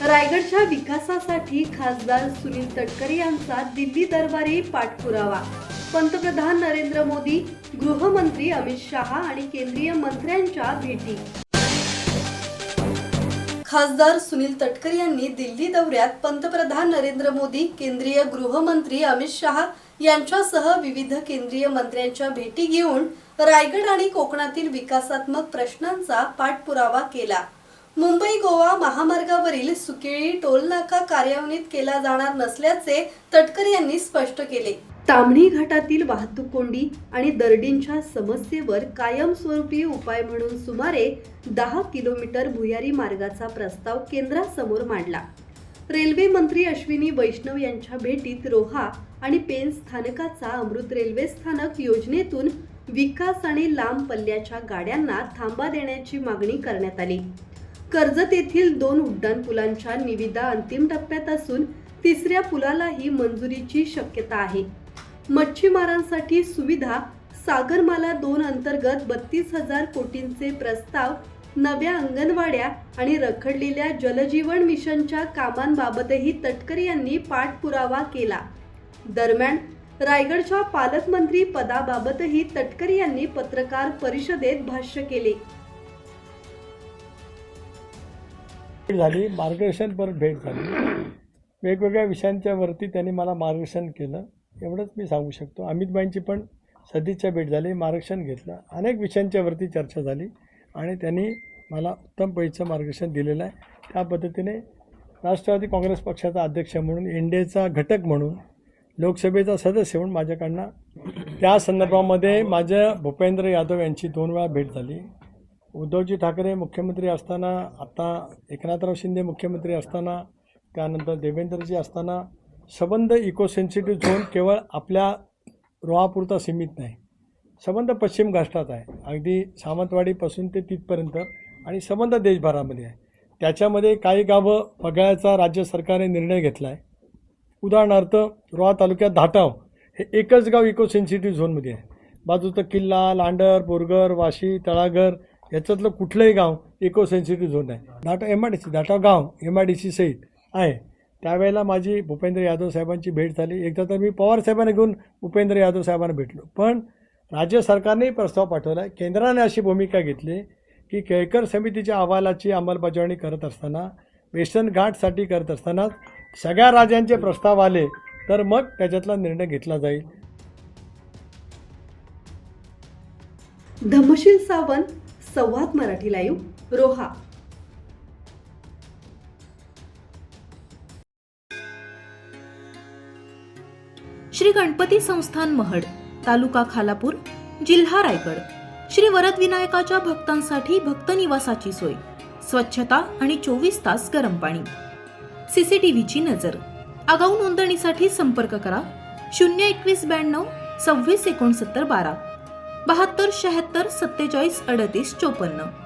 रायगडच्या विकासासाठी खासदार सुनील तटकरे यांचा दिल्ली दरबारी पाठपुरावा. पंतप्रधान नरेंद्र मोदी, गृहमंत्री अमित शहा आणि केंद्रीय मंत्र्यांच्या भेटी. खासदार सुनील तटकरे यांनी दिल्ली दौऱ्यात पंतप्रधान नरेंद्र मोदी, केंद्रीय गृहमंत्री अमित शहा यांच्यासह विविध केंद्रीय मंत्र्यांच्या भेटी घेऊन रायगड आणि कोकणातील विकासात्मक प्रश्नांचा पाठपुरावा केला. मुंबई गोवा महामार्गावरील सुकेळी टोलनाका कार्यान्वित केला जाणार नसल्याचे तटकरे यांनी स्पष्ट केले. ताम्हिणी घाटातील वाहतूक कोंडी आणि दरडींच्या समस्येवर कायमस्वरूपी उपाय म्हणून सुमारे 10 किलोमीटर भुयारी मार्गाचा प्रस्ताव केंद्रासमोर मांडला. रेल्वे मंत्री अश्विनी वैष्णव यांच्या भेटीत रोहा आणि पेन स्थानकाचा अमृत रेल्वे स्थानक योजनेतून विकास आणि लांब पल्ल्याच्या गाड्यांना थांबा देण्याची मागणी करण्यात आली. कर्जत येथील 2 उड्डाणपुलांच्या निविदा अंतिम टप्प्यात असून तिसऱ्या पुलालाही मंजुरीची शक्यता आहे. मच्छीमारांसाठी सुविधा सागरमाला 2 अंतर्गत 32,000 कोटींचे प्रस्ताव, नव्या अंगणवाड्या आणि रखडलेल्या जलजीवन मिशनच्या कामांबाबतही तटकरे यांनी पाठपुरावा केला. दरम्यान रायगडच्या पालकमंत्री पदाबाबतही तटकरे यांनी पत्रकार परिषदेत भाष्य केले. झाली मार्गदर्शनपर भेट झाली. वेगवेगळ्या विषयांच्या वरती त्यांनी मला मार्गदर्शन केलं, एवढंच मी सांगू शकतो. अमितभाईंची पण सदिच्छा भेट झाली, मार्गदर्शन घेतलं. अनेक विषयांच्या वरती चर्चा झाली आणि त्यांनी मला उत्तम पैचं मार्गदर्शन दिलेलं आहे. त्या पद्धतीने राष्ट्रवादी काँग्रेस पक्षाचा अध्यक्ष म्हणून, एनडीएचा घटक म्हणून, लोकसभेचा सदस्य म्हणून माझ्याकडनं त्या संदर्भामध्ये माझ्या भूपेंद्र यादव यांची 2 वेळा भेट झाली. उद्धवजी ठाकरे मुख्यमंत्री असताना, आता एकनाथराव शिंदे मुख्यमंत्री असताना, त्यानंतर देवेंद्रजी असताना संबंध इको सेन्सिटिव्ह झोन केवळ आपल्या रोहापुरता सीमित नाही, संबंध पश्चिम घाटात आहे, अगदी सावंतवाडीपासून ते तिथपर्यंत, आणि संबंध देशभरामध्ये आहे. त्याच्यामध्ये काही गावं वगळायचा राज्य सरकारने निर्णय घेतला आहे. उदाहरणार्थ रोहा तालुक्यात धाटाव हे एकच गाव इको सेन्सिटिव्ह झोनमध्ये आहे. बाजूचं किल्ला, लांडर, बोरगर, वाशी, तळागर याच्यातलं कुठलंही गाव इको सेन्सिटिव्ह झोन आहे. धाटाव गाव MIDC सहित आहे. त्यावेळेला माझी भूपेंद्र यादव साहेबांची भेट झाली. एकदा तर मी पवार साहेबांना घेऊन भूपेंद्र यादव साहेबांना भेटलो. पण राज्य सरकारनेही प्रस्ताव पाठवला आहे. केंद्राने अशी भूमिका घेतली की केळकर समितीच्या अहवालाची अंमलबजावणी करत असताना, वेस्टर्न घाटसाठी करत असताना सगळ्या राज्यांचे प्रस्ताव आले तर मग त्याच्यातला निर्णय घेतला जाईल. धम्मशील सावंत, संवाद मराठी लाईव्ह, रोहा. श्री गणपती संस्थान महड, तालुका खालापूर, जिल्हा रायगड. श्री वरद विनायकाच्या भक्तांसाठी भक्त निवासाची सोय, स्वच्छता आणि 24 तास गरम पाणी. CCTVची नजर. आगाऊ नोंदणीसाठी संपर्क करा 02192 26 69 12 72 76 47 38 54.